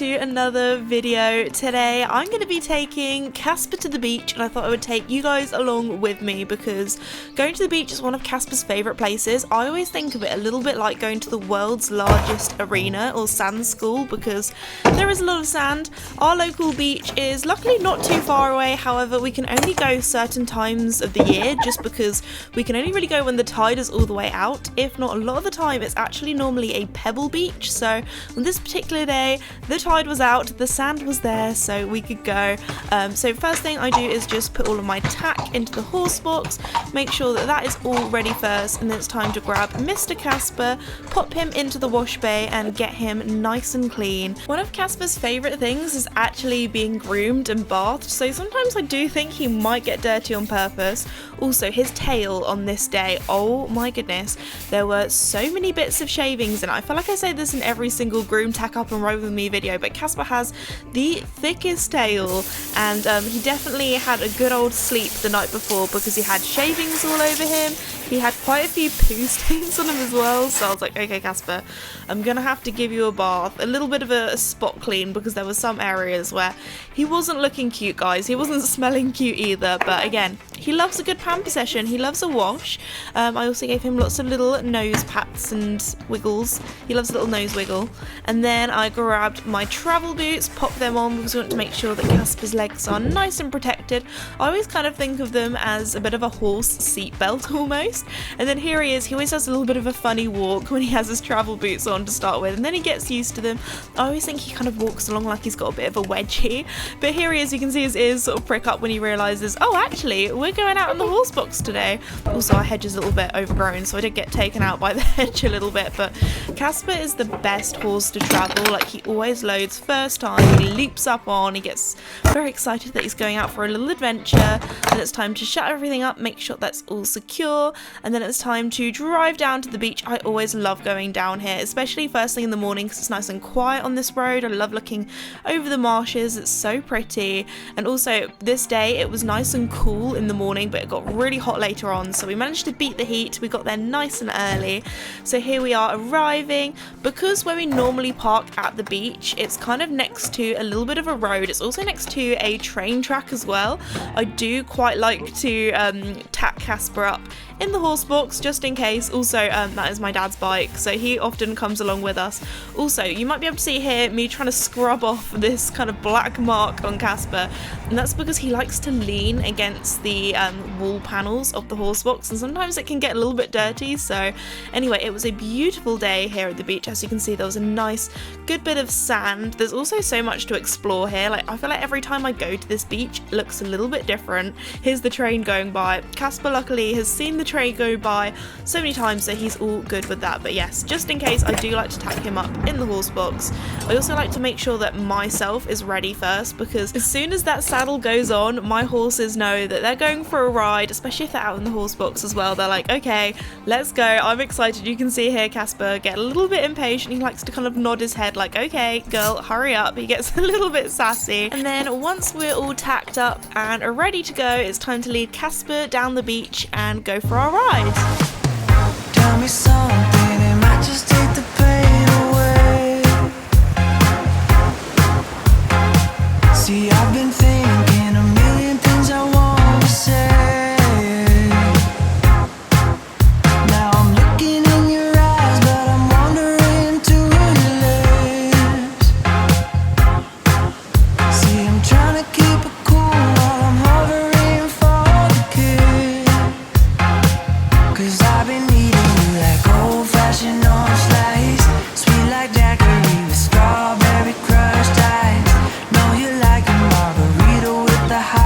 to another video. Today I'm going to be taking Casper to the beach, and I thought I would take you guys along with me because going to the beach is one of Casper's favourite places. I always think of it a little bit like going to the world's largest arena or sand school because there is a lot of sand. Our local beach is luckily not too far away, however we can only go certain times of the year just because we can only really go when the tide is all the way out. If not, a lot of the time it's actually normally a pebble beach, so on this particular day the tide was out, the sand was there, so we could go. So first thing I do is just put all of my tack into the horse box, make sure that that is all ready first, and then it's time to grab Mr. Casper, pop him into the wash bay and get him nice and clean. One of Casper's favourite things is actually being groomed and bathed, so sometimes I do think he might get dirty on purpose. Also, his tail on this day, oh my goodness, there were so many bits of shavings, and I feel like I say this in every single groom tack up and ride with me video, but Casper has the thickest tail, and he definitely had a good old sleep the night before because he had shavings all over him. He had quite a few poo stains on him as well, so I was like, okay Casper, I'm gonna have to give you a bath, a little bit of a spot clean, because there were some areas where he wasn't looking cute, guys. He wasn't smelling cute either, but again, he loves a good pamper session, he loves a wash. I also gave him lots of little nose pats and wiggles. He loves a little nose wiggle. And then I grabbed my travel boots, popped them on because we want to make sure that Casper's legs are nice and protected. I always kind of think of them as a bit of a horse seat belt almost. And then here he is, he always has a little bit of a funny walk when he has his travel boots on to start with, and then he gets used to them. I always think he kind of walks along like he's got a bit of a wedgie, but here he is, you can see his ears sort of prick up when he realises, oh actually we're going out on the horse box today. Also our hedge is a little bit overgrown, so I did get taken out by the hedge a little bit, but Casper is the best horse to travel. Like, he always loads first time, he leaps up on, he gets very excited that he's going out for a little adventure, and it's time to shut everything up, make sure that's all secure, and then it's time to drive down to the beach. I always love going down here, especially first thing in the morning because it's nice and quiet on this road. I love looking over the marshes, it's so pretty. And also this day it was nice and cool in the morning, but it got really hot later on, so we managed to beat the heat. We got there nice and early, so here we are arriving. Because where we normally park at the beach, it's kind of next to a little bit of a road, it's also next to a train track as well. I do quite like to tack Casper up in the horse box just in case. Also that is my dad's bike, so he often comes along with us. Also, you might be able to see here me trying to scrub off this kind of black mark on Casper, and that's because he likes to lean against the wall panels of the horse box, and sometimes it can get a little bit dirty. So anyway, it was a beautiful day here at the beach. As you can see, there was a nice good bit of sand. There's also so much to explore here. Like, I feel like every time I go to this beach it looks a little bit different. Here's the train going by. Casper luckily has seen the train go by so many times, so he's all good with that. But yes, just in case, I do like to tack him up in the horse box. I also like to make sure that myself is ready first, because as soon as that saddle goes on, my horses know that they're going for a ride, especially if they're out in the horse box as well. They're like, okay, let's go, I'm excited. You can see here Casper get a little bit impatient. He likes to kind of nod his head like, okay girl, hurry up. He gets a little bit sassy. And then once we're all tacked up and are ready to go, it's time to lead Casper down the beach and go for our ride. Tell me something, it might just take the pain away. See, I've been thinking a million things I want to say. Now I'm looking in your eyes, but I'm wandering to your lips. See, I'm trying to keep it cool while I'm hovering for the kiss. 'Cause I've been needing you like old-fashioned orange slice, sweet like daiquiri with strawberry crushed ice. Know you like a margarita with the high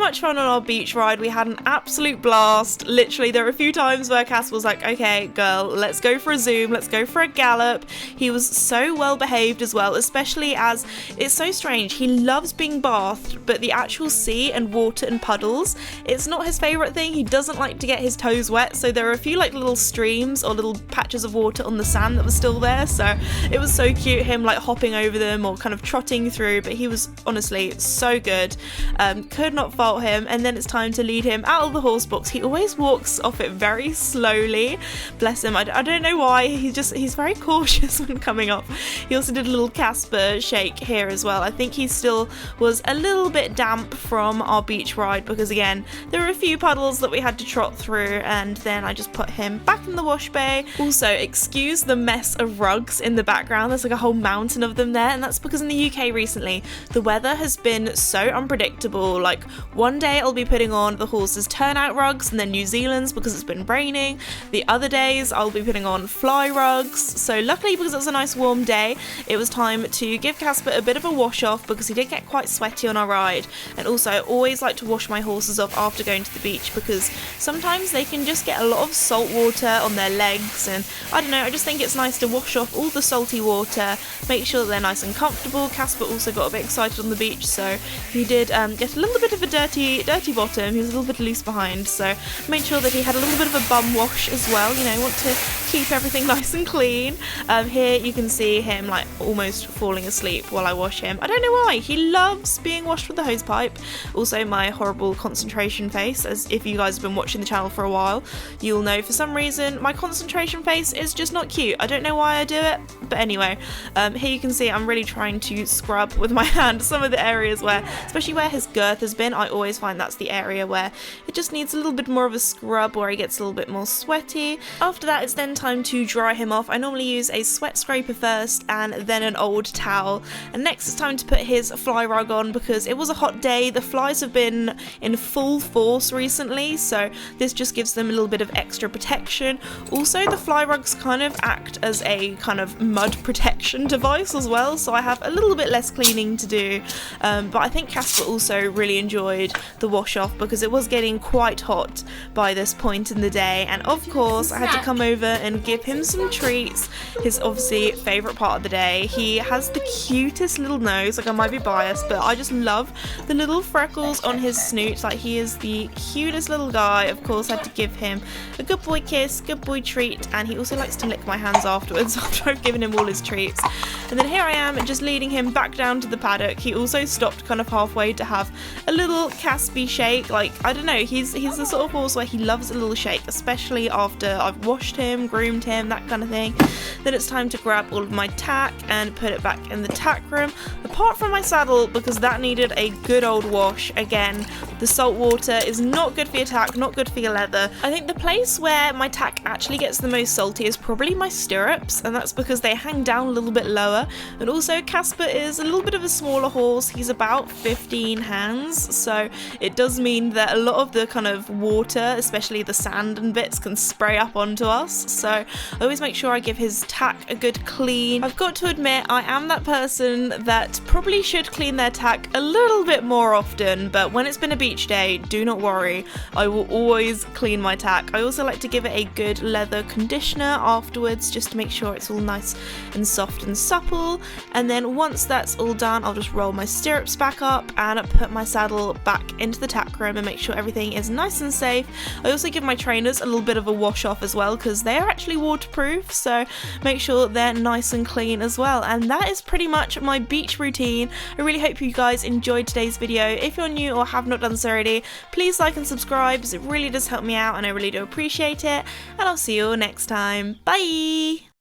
much fun on our beach ride. We had an absolute blast. Literally, there were a few times where Cass was like, okay, girl, let's go for a zoom, let's go for a gallop. He was so well behaved as well, especially as it's so strange. He loves being bathed, but the actual sea and water and puddles, it's not his favourite thing. He doesn't like to get his toes wet, so there are a few like little streams or little patches of water on the sand that was still there, so it was so cute, him like hopping over them or kind of trotting through, but he was honestly so good. Could not fault him. And then it's time to lead him out of the horse box. He always walks off it very slowly, bless him. I don't know why, he's very cautious when coming up. He also did a little Casper shake here as well. I think he still was a little bit damp from our beach ride because again there were a few puddles that we had to trot through, and then I just put him back in the wash bay. Also, excuse the mess of rugs in the background, there's like a whole mountain of them there, and that's because in the UK recently the weather has been so unpredictable. Like one day I'll be putting on the horse's turnout rugs and then New Zealand's because it's been raining. The other days I'll be putting on fly rugs. So luckily, because it was a nice warm day, it was time to give Casper a bit of a wash off because he did get quite sweaty on our ride. And also I always like to wash my horses off after going to the beach because sometimes they can just get a lot of salt water on their legs, and I don't know, I just think it's nice to wash off all the salty water, make sure that they're nice and comfortable. Casper also got a bit excited on the beach, so he did get a little bit of a dirty bottom. He was a little bit loose behind, so made sure that he had a little bit of a bum wash as well. You know, want to keep everything nice and clean. Here you can see him like almost falling asleep while I wash him. I don't know why, he loves being washed with the hose pipe. Also my horrible concentration face, as if you guys have been watching the channel for a while, you'll know for some reason my concentration face is just not cute. I don't know why I do it, but anyway, here you can see I'm really trying to scrub with my hand some of the areas where, especially where his girth has been, I always find that's the area where it just needs a little bit more of a scrub, where he gets a little bit more sweaty. After that it's then time to dry him off. I normally use a sweat scraper first and then an old towel, and next it's time to put his fly rug on because it was a hot day. The flies have been in full force recently, so this just gives them a little bit of extra protection. Also the fly rugs kind of act as a kind of mud protection device as well, so I have a little bit less cleaning to do, but I think Casper also really enjoyed the wash off because it was getting quite hot by this point in the day, and of course I had to come over and give him some treats. His obviously favourite part of the day. He has the cutest little nose, like I might be biased, but I just love the little freckles on his snoot. Like he is the cutest little guy. Of course I had to give him a good boy kiss, good boy treat, and he also likes to lick my hands afterwards after I've given him all his treats. And then here I am just leading him back down to the paddock. He also stopped kind of halfway to have a little Caspy shake. Like I don't know, he's the sort of horse where he loves a little shake, especially after I've washed him, groomed him, that kind of thing. Then it's time to grab all of my tack and put it back in the tack room, apart from my saddle because that needed a good old wash. Again, the salt water is not good for your tack, not good for your leather. I think the place where my tack actually gets the most salty is probably my stirrups, and that's because they hang down a little bit lower. And also Casper is a little bit of a smaller horse. He's about 15 hands, so it does mean that a lot of the kind of water, especially the sand and bits, can spray up onto us, so I always make sure I give his tack a good clean. I've got to admit I am that person that probably should clean their tack a little bit more often, but when it's been a beach day, do not worry, I will always clean my tack. I also like to give it a good leather conditioner afterwards just to make sure it's all nice and soft and supple, and then once that's all done I'll just roll my stirrups back up and put my saddle back into the tack room and make sure everything is nice and safe. I also give my trainers a little bit of a wash off as well because they are actually waterproof, so make sure they're nice and clean as well. And that is pretty much my beach routine. I really hope you guys enjoyed today's video. If you're new or have not done so already, please like and subscribe because it really does help me out and I really do appreciate it, and I'll see you all next time. Bye!